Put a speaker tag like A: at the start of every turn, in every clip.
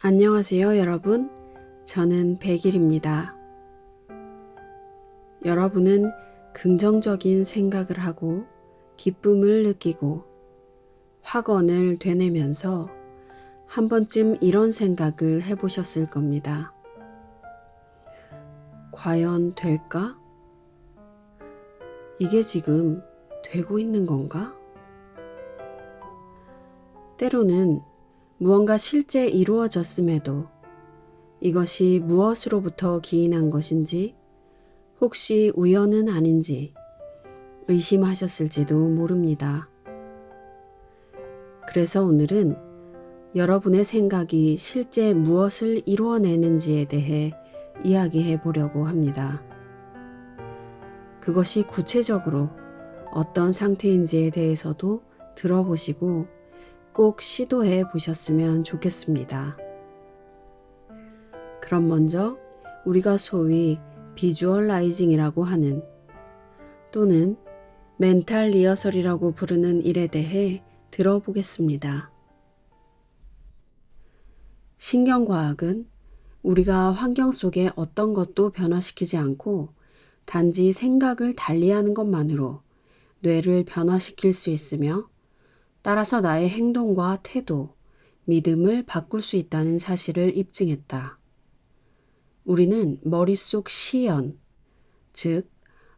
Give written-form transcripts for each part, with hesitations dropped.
A: 안녕하세요, 여러분. 저는 백일입니다. 여러분은 긍정적인 생각을 하고 기쁨을 느끼고 확언을 되뇌면서 한 번쯤 이런 생각을 해보셨을 겁니다. 과연 될까? 이게 지금 되고 있는 건가? 때로는 무언가 실제 이루어졌음에도 이것이 무엇으로부터 기인한 것인지 혹시 우연은 아닌지 의심하셨을지도 모릅니다. 그래서 오늘은 여러분의 생각이 실제 무엇을 이루어내는지에 대해 이야기해 보려고 합니다. 그것이 구체적으로 어떤 상태인지에 대해서도 들어보시고 꼭 시도해 보셨으면 좋겠습니다. 그럼 먼저 우리가 소위 비주얼라이징이라고 하는 또는 멘탈 리허설이라고 부르는 일에 대해 들어보겠습니다. 신경과학은 우리가 환경 속에 어떤 것도 변화시키지 않고 단지 생각을 달리하는 것만으로 뇌를 변화시킬 수 있으며 따라서 나의 행동과 태도, 믿음을 바꿀 수 있다는 사실을 입증했다. 우리는 머릿속 시연, 즉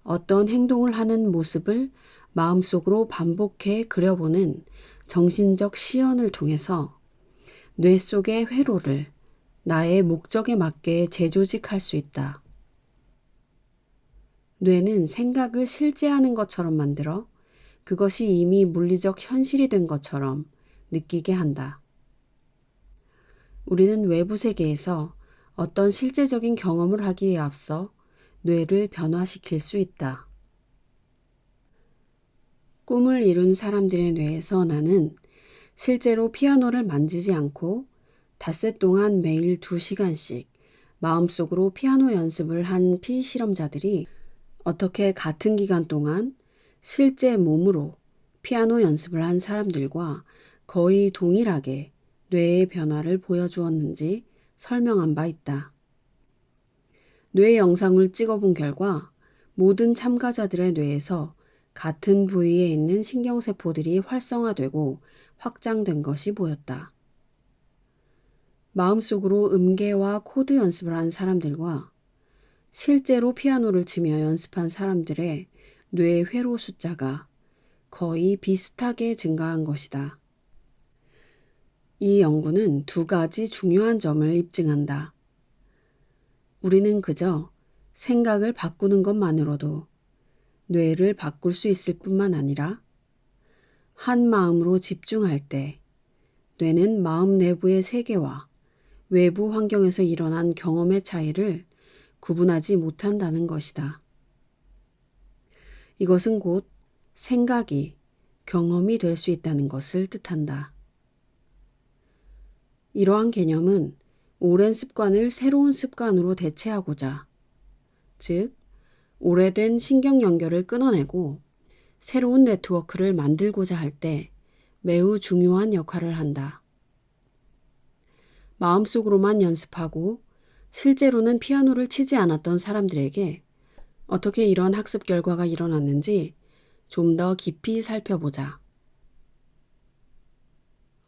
A: 어떤 행동을 하는 모습을 마음속으로 반복해 그려보는 정신적 시연을 통해서 뇌 속의 회로를 나의 목적에 맞게 재조직할 수 있다. 뇌는 생각을 실제하는 것처럼 만들어 그것이 이미 물리적 현실이 된 것처럼 느끼게 한다. 우리는 외부 세계에서 어떤 실제적인 경험을 하기에 앞서 뇌를 변화시킬 수 있다. 꿈을 이룬 사람들의 뇌에서 나는 실제로 피아노를 만지지 않고 닷새 동안 매일 2시간씩 마음속으로 피아노 연습을 한 피실험자들이 어떻게 같은 기간 동안 실제 몸으로 피아노 연습을 한 사람들과 거의 동일하게 뇌의 변화를 보여주었는지 설명한 바 있다. 뇌 영상을 찍어본 결과 모든 참가자들의 뇌에서 같은 부위에 있는 신경세포들이 활성화되고 확장된 것이 보였다. 마음속으로 음계와 코드 연습을 한 사람들과 실제로 피아노를 치며 연습한 사람들의 뇌 회로 숫자가 거의 비슷하게 증가한 것이다. 이 연구는 2가지 중요한 점을 입증한다. 우리는 그저 생각을 바꾸는 것만으로도 뇌를 바꿀 수 있을 뿐만 아니라 한 마음으로 집중할 때 뇌는 마음 내부의 세계와 외부 환경에서 일어난 경험의 차이를 구분하지 못한다는 것이다. 이것은 곧 생각이 경험이 될 수 있다는 것을 뜻한다. 이러한 개념은 오랜 습관을 새로운 습관으로 대체하고자, 즉, 오래된 신경 연결을 끊어내고 새로운 네트워크를 만들고자 할 때 매우 중요한 역할을 한다. 마음속으로만 연습하고 실제로는 피아노를 치지 않았던 사람들에게 어떻게 이런 학습 결과가 일어났는지 좀 더 깊이 살펴보자.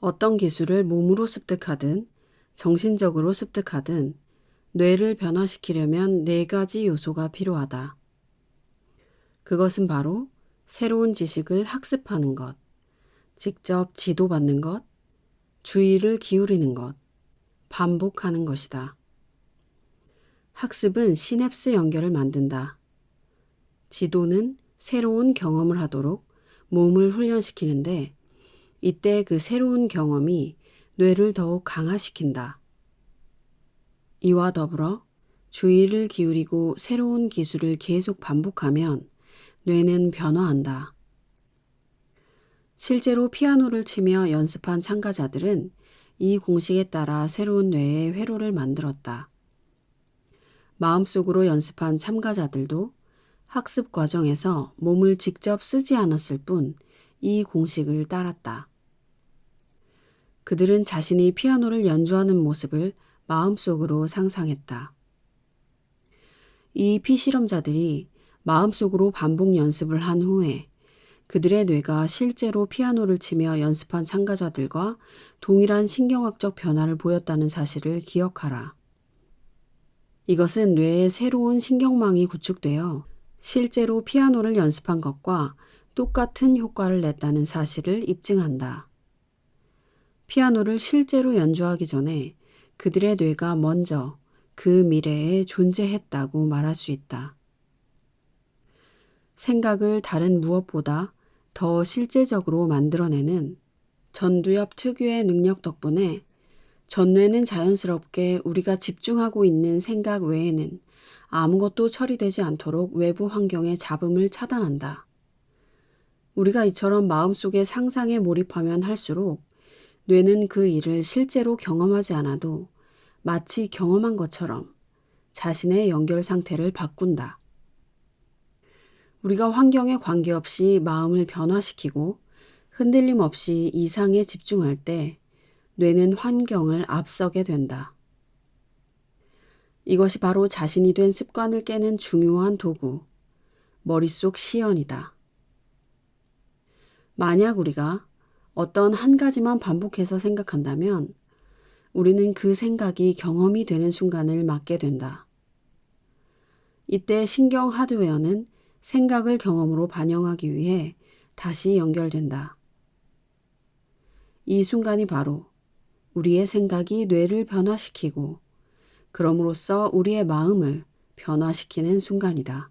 A: 어떤 기술을 몸으로 습득하든 정신적으로 습득하든 뇌를 변화시키려면 4가지 요소가 필요하다. 그것은 바로 새로운 지식을 학습하는 것, 직접 지도받는 것, 주의를 기울이는 것, 반복하는 것이다. 학습은 시냅스 연결을 만든다. 지도는 새로운 경험을 하도록 몸을 훈련시키는데 이때 그 새로운 경험이 뇌를 더욱 강화시킨다. 이와 더불어 주의를 기울이고 새로운 기술을 계속 반복하면 뇌는 변화한다. 실제로 피아노를 치며 연습한 참가자들은 이 공식에 따라 새로운 뇌의 회로를 만들었다. 마음속으로 연습한 참가자들도 학습 과정에서 몸을 직접 쓰지 않았을 뿐 이 공식을 따랐다. 그들은 자신이 피아노를 연주하는 모습을 마음속으로 상상했다. 이 피실험자들이 마음속으로 반복 연습을 한 후에 그들의 뇌가 실제로 피아노를 치며 연습한 참가자들과 동일한 신경학적 변화를 보였다는 사실을 기억하라. 이것은 뇌에 새로운 신경망이 구축되어 실제로 피아노를 연습한 것과 똑같은 효과를 냈다는 사실을 입증한다. 피아노를 실제로 연주하기 전에 그들의 뇌가 먼저 그 미래에 존재했다고 말할 수 있다. 생각을 다른 무엇보다 더 실제적으로 만들어내는 전두엽 특유의 능력 덕분에 전뇌는 자연스럽게 우리가 집중하고 있는 생각 외에는 아무것도 처리되지 않도록 외부 환경의 잡음을 차단한다. 우리가 이처럼 마음속의 상상에 몰입하면 할수록 뇌는 그 일을 실제로 경험하지 않아도 마치 경험한 것처럼 자신의 연결 상태를 바꾼다. 우리가 환경에 관계없이 마음을 변화시키고 흔들림 없이 이상에 집중할 때 뇌는 환경을 앞서게 된다. 이것이 바로 자신이 된 습관을 깨는 중요한 도구, 머릿속 시연이다. 만약 우리가 어떤 한 가지만 반복해서 생각한다면 우리는 그 생각이 경험이 되는 순간을 맞게 된다. 이때 신경 하드웨어는 생각을 경험으로 반영하기 위해 다시 연결된다. 이 순간이 바로 우리의 생각이 뇌를 변화시키고 그럼으로써 우리의 마음을 변화시키는 순간이다.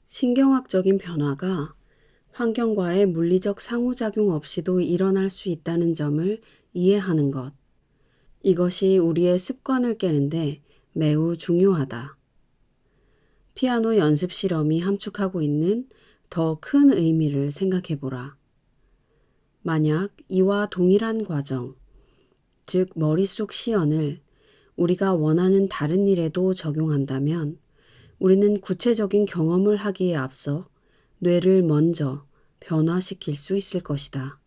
A: 신경학적인 변화가 환경과의 물리적 상호작용 없이도 일어날 수 있다는 점을 이해하는 것. 이것이 우리의 습관을 깨는데 매우 중요하다. 피아노 연습 실험이 함축하고 있는 더 큰 의미를 생각해보라. 만약 이와 동일한 과정, 즉 머릿속 시연을 우리가 원하는 다른 일에도 적용한다면 우리는 구체적인 경험을 하기에 앞서 뇌를 먼저 변화시킬 수 있을 것이다.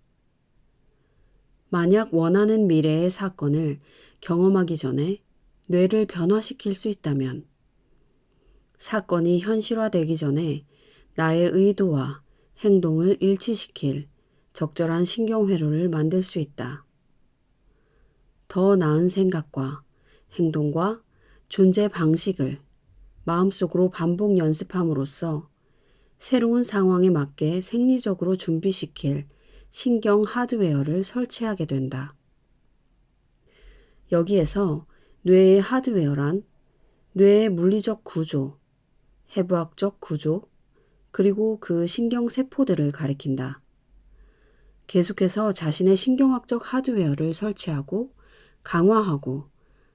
A: 만약 원하는 미래의 사건을 경험하기 전에 뇌를 변화시킬 수 있다면 사건이 현실화되기 전에 나의 의도와 행동을 일치시킬 적절한 신경회로를 만들 수 있다. 더 나은 생각과 행동과 존재 방식을 마음속으로 반복 연습함으로써 새로운 상황에 맞게 생리적으로 준비시킬 신경 하드웨어를 설치하게 된다. 여기에서 뇌의 하드웨어란 뇌의 물리적 구조, 해부학적 구조, 그리고 그 신경세포들을 가리킨다. 계속해서 자신의 신경학적 하드웨어를 설치하고 강화하고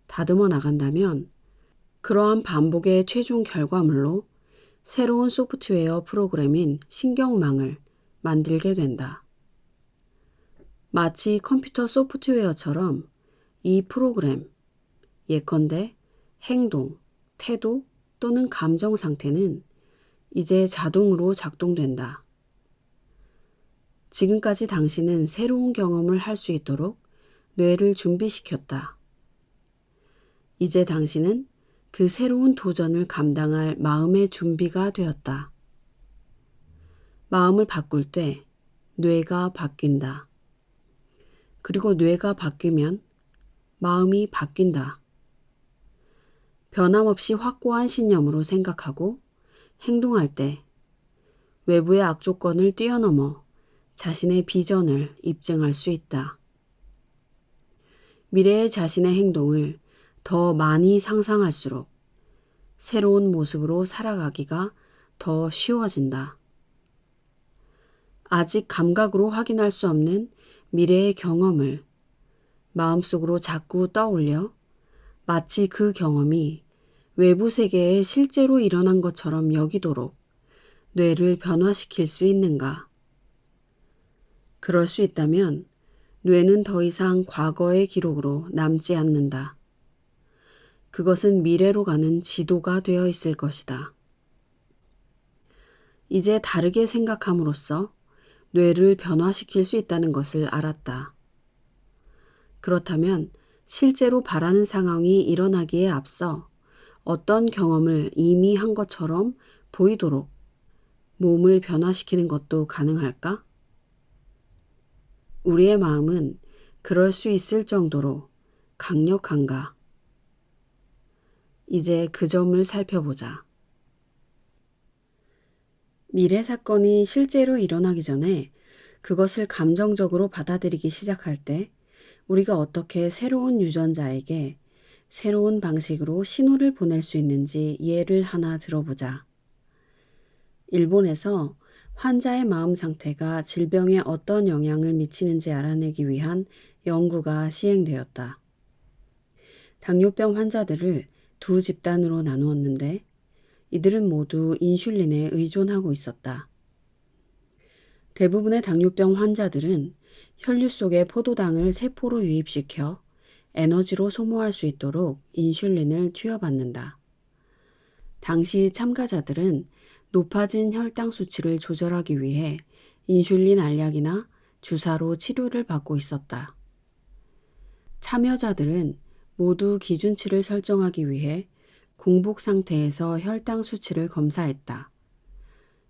A: 다듬어 나간다면 그러한 반복의 최종 결과물로 새로운 소프트웨어 프로그램인 신경망을 만들게 된다. 마치 컴퓨터 소프트웨어처럼 이 프로그램, 예컨대 행동, 태도 또는 감정 상태는 이제 자동으로 작동된다. 지금까지 당신은 새로운 경험을 할 수 있도록 뇌를 준비시켰다. 이제 당신은 그 새로운 도전을 감당할 마음의 준비가 되었다. 마음을 바꿀 때 뇌가 바뀐다. 그리고 뇌가 바뀌면 마음이 바뀐다. 변함없이 확고한 신념으로 생각하고 행동할 때 외부의 악조건을 뛰어넘어 자신의 비전을 입증할 수 있다. 미래의 자신의 행동을 더 많이 상상할수록 새로운 모습으로 살아가기가 더 쉬워진다. 아직 감각으로 확인할 수 없는 미래의 경험을 마음속으로 자꾸 떠올려 마치 그 경험이 외부 세계에 실제로 일어난 것처럼 여기도록 뇌를 변화시킬 수 있는가? 그럴 수 있다면 뇌는 더 이상 과거의 기록으로 남지 않는다. 그것은 미래로 가는 지도가 되어 있을 것이다. 이제 다르게 생각함으로써 뇌를 변화시킬 수 있다는 것을 알았다. 그렇다면 실제로 바라는 상황이 일어나기에 앞서 어떤 경험을 이미 한 것처럼 보이도록 몸을 변화시키는 것도 가능할까? 우리의 마음은 그럴 수 있을 정도로 강력한가? 이제 그 점을 살펴보자. 미래 사건이 실제로 일어나기 전에 그것을 감정적으로 받아들이기 시작할 때 우리가 어떻게 새로운 유전자에게 새로운 방식으로 신호를 보낼 수 있는지 예를 하나 들어보자. 일본에서 환자의 마음 상태가 질병에 어떤 영향을 미치는지 알아내기 위한 연구가 시행되었다. 당뇨병 환자들을 두 집단으로 나누었는데 이들은 모두 인슐린에 의존하고 있었다. 대부분의 당뇨병 환자들은 혈류 속에 포도당을 세포로 유입시켜 에너지로 소모할 수 있도록 인슐린을 투여받는다. 당시 참가자들은 높아진 혈당 수치를 조절하기 위해 인슐린 알약이나 주사로 치료를 받고 있었다. 참여자들은 모두 기준치를 설정하기 위해 공복 상태에서 혈당 수치를 검사했다.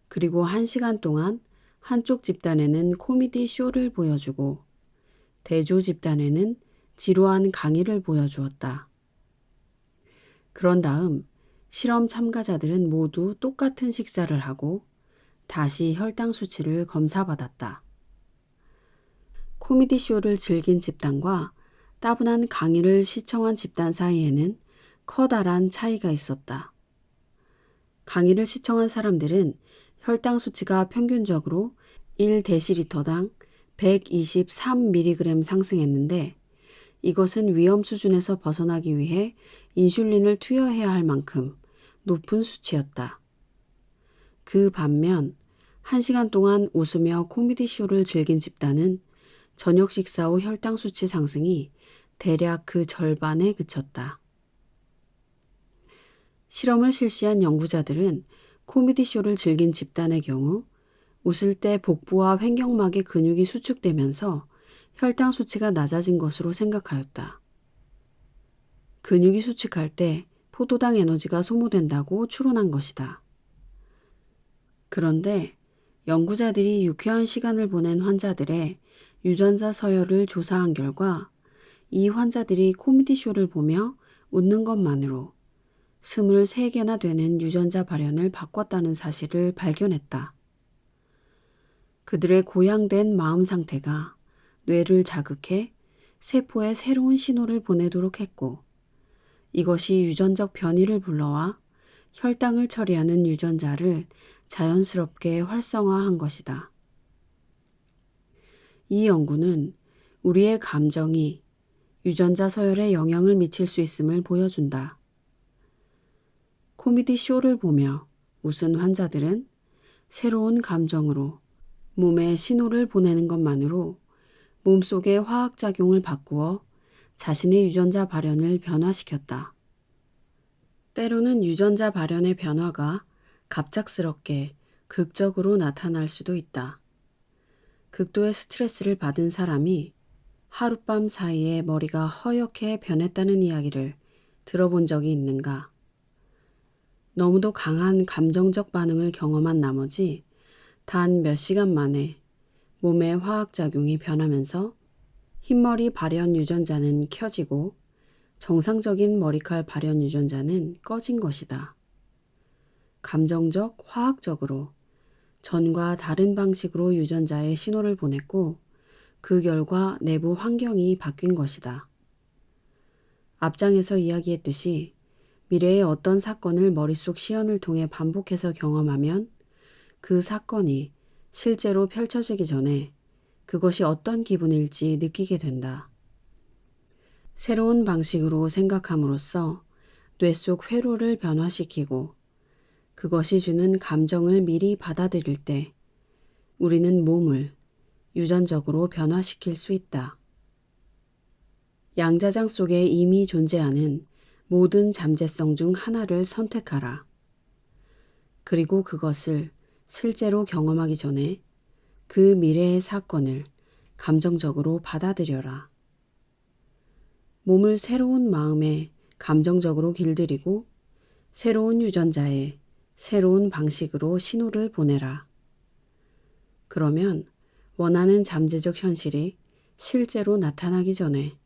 A: 그리고 1시간 동안 한쪽 집단에는 코미디 쇼를 보여주고 대조 집단에는 지루한 강의를 보여주었다. 그런 다음 실험 참가자들은 모두 똑같은 식사를 하고 다시 혈당 수치를 검사받았다. 코미디 쇼를 즐긴 집단과 따분한 강의를 시청한 집단 사이에는 커다란 차이가 있었다. 강의를 시청한 사람들은 혈당 수치가 평균적으로 1데시리터당 123mg 상승했는데 이것은 위험 수준에서 벗어나기 위해 인슐린을 투여해야 할 만큼 높은 수치였다. 그 반면 1시간 동안 웃으며 코미디 쇼를 즐긴 집단은 저녁 식사 후 혈당 수치 상승이 대략 그 절반에 그쳤다. 실험을 실시한 연구자들은 코미디 쇼를 즐긴 집단의 경우 웃을 때 복부와 횡격막의 근육이 수축되면서 혈당 수치가 낮아진 것으로 생각하였다. 근육이 수축할 때 포도당 에너지가 소모된다고 추론한 것이다. 그런데 연구자들이 유쾌한 시간을 보낸 환자들의 유전자 서열을 조사한 결과 이 환자들이 코미디 쇼를 보며 웃는 것만으로 23개나 되는 유전자 발현을 바꿨다는 사실을 발견했다. 그들의 고양된 마음 상태가 뇌를 자극해 세포에 새로운 신호를 보내도록 했고 이것이 유전적 변이를 불러와 혈당을 처리하는 유전자를 자연스럽게 활성화한 것이다. 이 연구는 우리의 감정이 유전자 서열에 영향을 미칠 수 있음을 보여준다. 코미디 쇼를 보며 웃은 환자들은 새로운 감정으로 몸에 신호를 보내는 것만으로 몸속의 화학작용을 바꾸어 자신의 유전자 발현을 변화시켰다. 때로는 유전자 발현의 변화가 갑작스럽게 극적으로 나타날 수도 있다. 극도의 스트레스를 받은 사람이 하룻밤 사이에 머리가 허옇게 변했다는 이야기를 들어본 적이 있는가? 너무도 강한 감정적 반응을 경험한 나머지 단 몇 시간 만에 몸의 화학작용이 변하면서 흰머리 발현 유전자는 켜지고 정상적인 머리칼 발현 유전자는 꺼진 것이다. 감정적, 화학적으로 전과 다른 방식으로 유전자에 신호를 보냈고 그 결과 내부 환경이 바뀐 것이다. 앞장에서 이야기했듯이 미래의 어떤 사건을 머릿속 시연을 통해 반복해서 경험하면 그 사건이 실제로 펼쳐지기 전에 그것이 어떤 기분일지 느끼게 된다. 새로운 방식으로 생각함으로써 뇌 속 회로를 변화시키고 그것이 주는 감정을 미리 받아들일 때 우리는 몸을 유전적으로 변화시킬 수 있다. 양자장 속에 이미 존재하는 모든 잠재성 중 하나를 선택하라. 그리고 그것을 실제로 경험하기 전에 그 미래의 사건을 감정적으로 받아들여라. 몸을 새로운 마음에 감정적으로 길들이고 새로운 유전자에 새로운 방식으로 신호를 보내라. 그러면 원하는 잠재적 현실이 실제로 나타나기 전에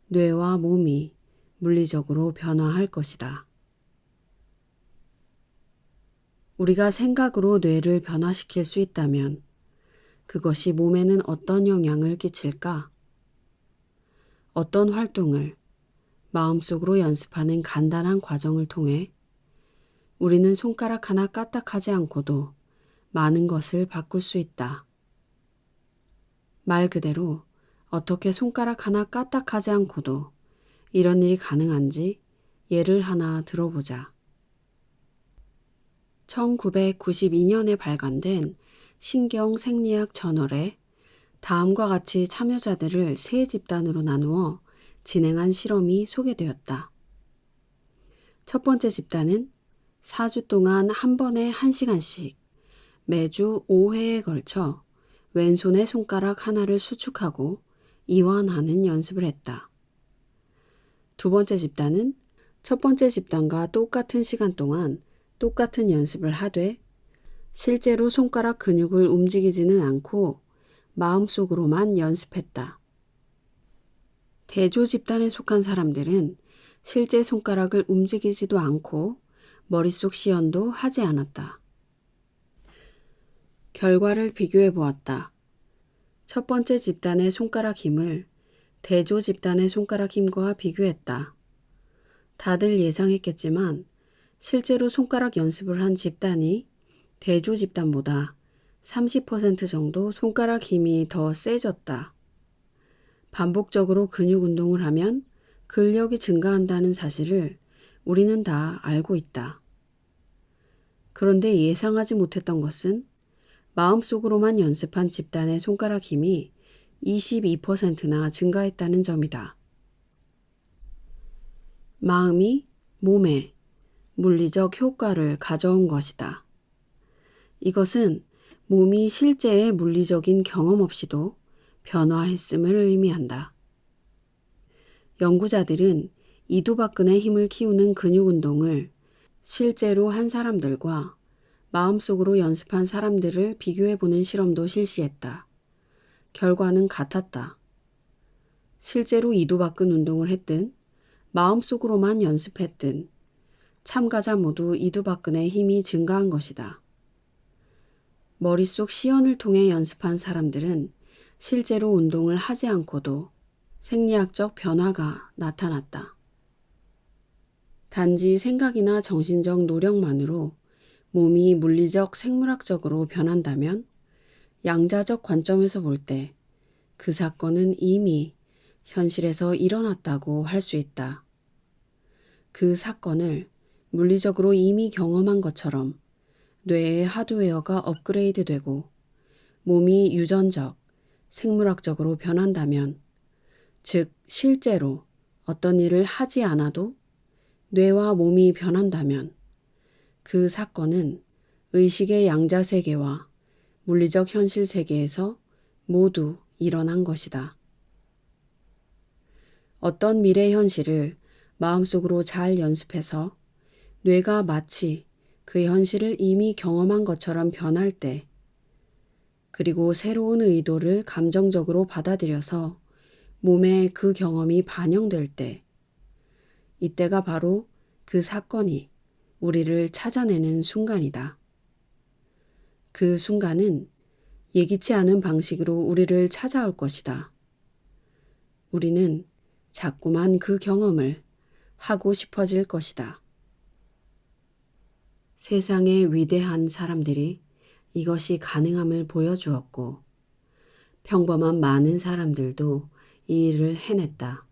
A: 뇌와 몸이 물리적으로 변화할 것이다. 우리가 생각으로 뇌를 변화시킬 수 있다면 그것이 몸에는 어떤 영향을 끼칠까? 어떤 활동을 마음속으로 연습하는 간단한 과정을 통해 우리는 손가락 하나 까딱하지 않고도 많은 것을 바꿀 수 있다. 말 그대로 어떻게 손가락 하나 까딱하지 않고도 이런 일이 가능한지 예를 하나 들어보자. 1992년에 발간된 신경생리학 저널에 다음과 같이 참여자들을 세 집단으로 나누어 진행한 실험이 소개되었다. 첫 번째 집단은 4주 동안 한 번에 1시간씩 매주 5회에 걸쳐 왼손의 손가락 하나를 수축하고 이완하는 연습을 했다. 두 번째 집단은 첫 번째 집단과 똑같은 시간 동안 똑같은 연습을 하되 실제로 손가락 근육을 움직이지는 않고 마음속으로만 연습했다. 대조 집단에 속한 사람들은 실제 손가락을 움직이지도 않고 머릿속 시연도 하지 않았다. 결과를 비교해 보았다. 첫 번째 집단의 손가락 힘을 대조 집단의 손가락 힘과 비교했다. 다들 예상했겠지만 실제로 손가락 연습을 한 집단이 대조 집단보다 30% 정도 손가락 힘이 더 세졌다. 반복적으로 근육 운동을 하면 근력이 증가한다는 사실을 우리는 다 알고 있다. 그런데 예상하지 못했던 것은 마음속으로만 연습한 집단의 손가락 힘이 22%나 증가했다는 점이다. 마음이 몸에 물리적 효과를 가져온 것이다. 이것은 몸이 실제의 물리적인 경험 없이도 변화했음을 의미한다. 연구자들은 이두박근의 힘을 키우는 근육 운동을 실제로 한 사람들과 마음속으로 연습한 사람들을 비교해보는 실험도 실시했다. 결과는 같았다. 실제로 이두박근 운동을 했든 마음속으로만 연습했든 참가자 모두 이두박근의 힘이 증가한 것이다. 머릿속 시연을 통해 연습한 사람들은 실제로 운동을 하지 않고도 생리학적 변화가 나타났다. 단지 생각이나 정신적 노력만으로 몸이 물리적 생물학적으로 변한다면 양자적 관점에서 볼 때 그 사건은 이미 현실에서 일어났다고 할 수 있다. 그 사건을 물리적으로 이미 경험한 것처럼 뇌의 하드웨어가 업그레이드되고 몸이 유전적, 생물학적으로 변한다면, 즉 실제로 어떤 일을 하지 않아도 뇌와 몸이 변한다면 그 사건은 의식의 양자 세계와 물리적 현실 세계에서 모두 일어난 것이다. 어떤 미래 현실을 마음속으로 잘 연습해서 뇌가 마치 그 현실을 이미 경험한 것처럼 변할 때, 그리고 새로운 의도를 감정적으로 받아들여서 몸에 그 경험이 반영될 때, 이때가 바로 그 사건이 우리를 찾아내는 순간이다. 그 순간은 예기치 않은 방식으로 우리를 찾아올 것이다. 우리는 자꾸만 그 경험을 하고 싶어질 것이다. 세상의 위대한 사람들이 이것이 가능함을 보여주었고 평범한 많은 사람들도 이 일을 해냈다.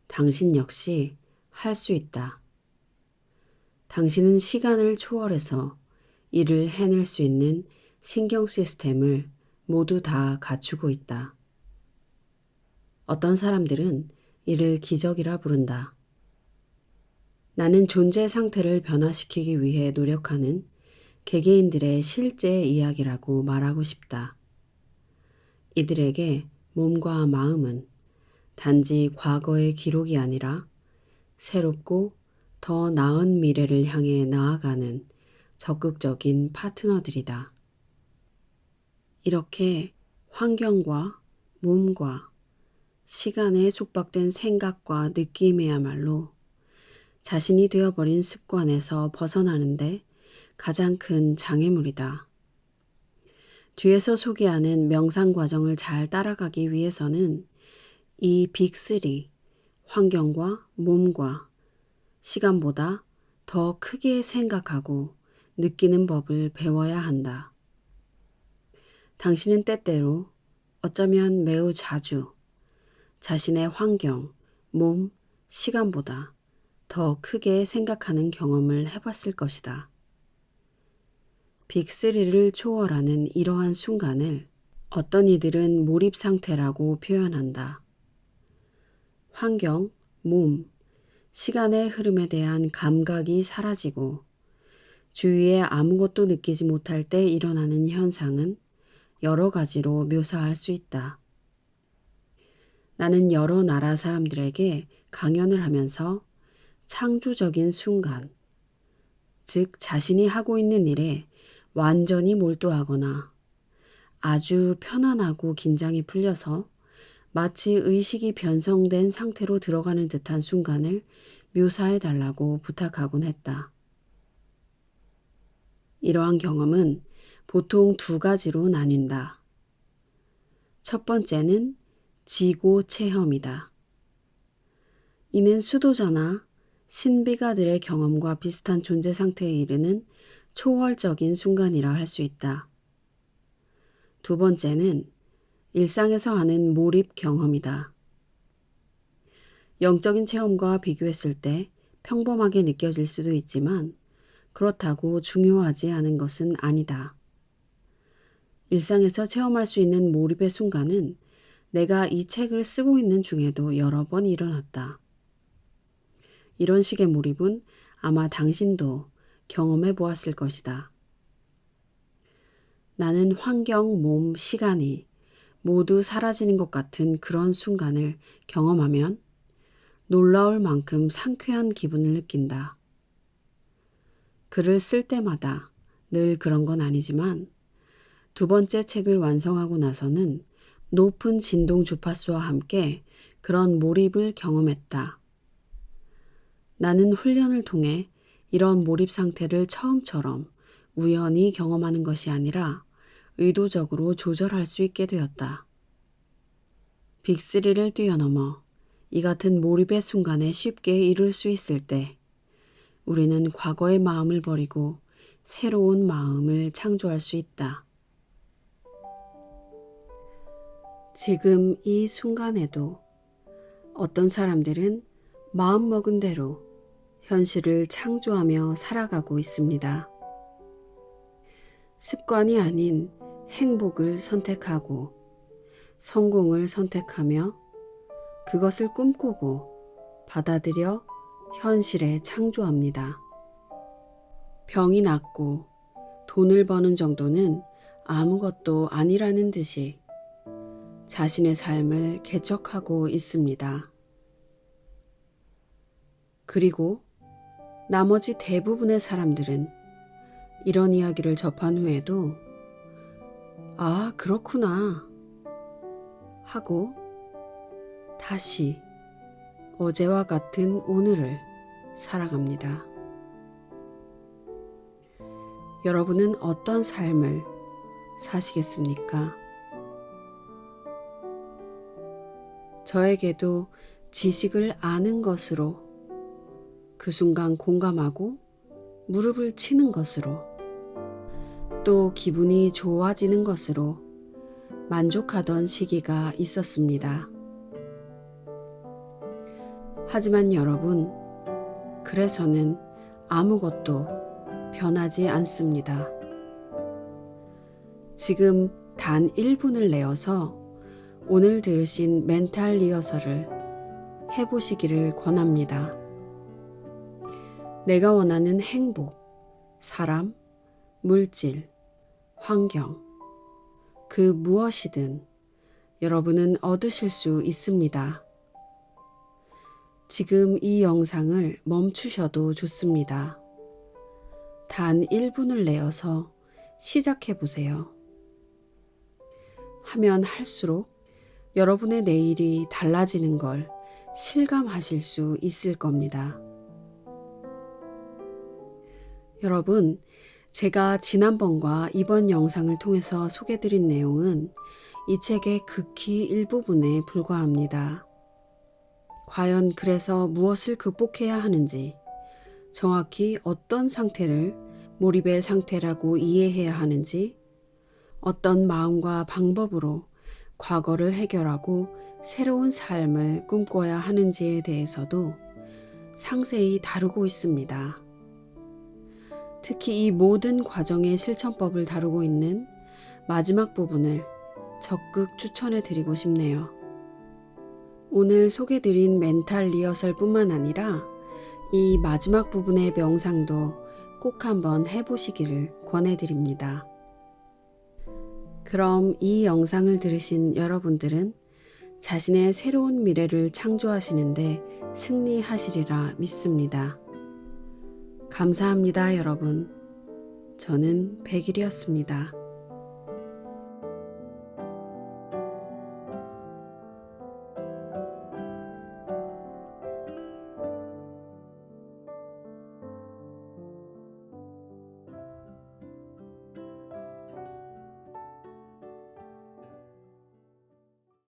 A: 당신 역시 할 수 있다. 당신은 시간을 초월해서 이를 해낼 수 있는 신경 시스템을 모두 다 갖추고 있다. 어떤 사람들은 이를 기적이라 부른다. 나는 존재 상태를 변화시키기 위해 노력하는 개개인들의 실제 이야기라고 말하고 싶다. 이들에게 몸과 마음은 단지 과거의 기록이 아니라 새롭고 더 나은 미래를 향해 나아가는 적극적인 파트너들이다. 이렇게 환경과 몸과 시간에 속박된 생각과 느낌이야말로 자신이 되어버린 습관에서 벗어나는데 가장 큰 장애물이다. 뒤에서 소개하는 명상 과정을 잘 따라가기 위해서는 이 빅3, 환경과 몸과 시간보다 더 크게 생각하고 느끼는 법을 배워야 한다. 당신은 때때로 어쩌면 매우 자주 자신의 환경, 몸, 시간보다 더 크게 생각하는 경험을 해봤을 것이다. 빅3를 초월하는 이러한 순간을 어떤 이들은 몰입 상태라고 표현한다. 환경, 몸, 시간의 흐름에 대한 감각이 사라지고 주위에 아무것도 느끼지 못할 때 일어나는 현상은 여러 가지로 묘사할 수 있다. 나는 여러 나라 사람들에게 강연을 하면서 창조적인 순간, 즉 자신이 하고 있는 일에 완전히 몰두하거나 아주 편안하고 긴장이 풀려서 마치 의식이 변성된 상태로 들어가는 듯한 순간을 묘사해 달라고 부탁하곤 했다. 이러한 경험은 보통 두 가지로 나뉜다. 첫 번째는 지고 체험이다. 이는 수도자나 신비가들의 경험과 비슷한 존재 상태에 이르는 초월적인 순간이라 할 수 있다. 두 번째는 일상에서 하는 몰입 경험이다. 영적인 체험과 비교했을 때 평범하게 느껴질 수도 있지만 그렇다고 중요하지 않은 것은 아니다. 일상에서 체험할 수 있는 몰입의 순간은 내가 이 책을 쓰고 있는 중에도 여러 번 일어났다. 이런 식의 몰입은 아마 당신도 경험해 보았을 것이다. 나는 환경, 몸, 시간이 모두 사라지는 것 같은 그런 순간을 경험하면 놀라울 만큼 상쾌한 기분을 느낀다. 글을 쓸 때마다 늘 그런 건 아니지만 두 번째 책을 완성하고 나서는 높은 진동 주파수와 함께 그런 몰입을 경험했다. 나는 훈련을 통해 이런 몰입 상태를 처음처럼 우연히 경험하는 것이 아니라 의도적으로 조절할 수 있게 되었다. 빅3를 뛰어넘어 이 같은 몰입의 순간에 쉽게 이룰 수 있을 때 우리는 과거의 마음을 버리고 새로운 마음을 창조할 수 있다. 지금 이 순간에도 어떤 사람들은 마음먹은 대로 현실을 창조하며 살아가고 있습니다. 습관이 아닌 행복을 선택하고 성공을 선택하며 그것을 꿈꾸고 받아들여 현실에 창조합니다. 병이 낫고 돈을 버는 정도는 아무것도 아니라는 듯이 자신의 삶을 개척하고 있습니다. 그리고 나머지 대부분의 사람들은 이런 이야기를 접한 후에도 아, 그렇구나 하고 다시 어제와 같은 오늘을 살아갑니다. 여러분은 어떤 삶을 사시겠습니까? 저에게도 지식을 아는 것으로 그 순간 공감하고 무릎을 치는 것으로 또 기분이 좋아지는 것으로 만족하던 시기가 있었습니다. 하지만 여러분, 그래서는 아무것도 변하지 않습니다. 지금 단 1분을 내어서 오늘 들으신 멘탈 리허설을 해보시기를 권합니다. 내가 원하는 행복, 사람, 물질, 환경, 그 무엇이든 여러분은 얻으실 수 있습니다. 지금 이 영상을 멈추셔도 좋습니다. 단 1분을 내어서 시작해 보세요. 하면 할수록 여러분의 내일이 달라지는 걸 실감하실 수 있을 겁니다. 여러분, 제가 지난번과 이번 영상을 통해서 소개드린 내용은 이 책의 극히 일부분에 불과합니다. 과연 그래서 무엇을 극복해야 하는지, 정확히 어떤 상태를 몰입의 상태라고 이해해야 하는지, 어떤 마음과 방법으로 과거를 해결하고 새로운 삶을 꿈꿔야 하는지에 대해서도 상세히 다루고 있습니다. 특히 이 모든 과정의 실천법을 다루고 있는 마지막 부분을 적극 추천해 드리고 싶네요. 오늘 소개드린 멘탈 리허설뿐만 아니라 이 마지막 부분의 명상도 꼭 한번 해보시기를 권해드립니다. 그럼 이 영상을 들으신 여러분들은 자신의 새로운 미래를 창조하시는데 승리하시리라 믿습니다. 감사합니다, 여러분. 저는 백일이었습니다.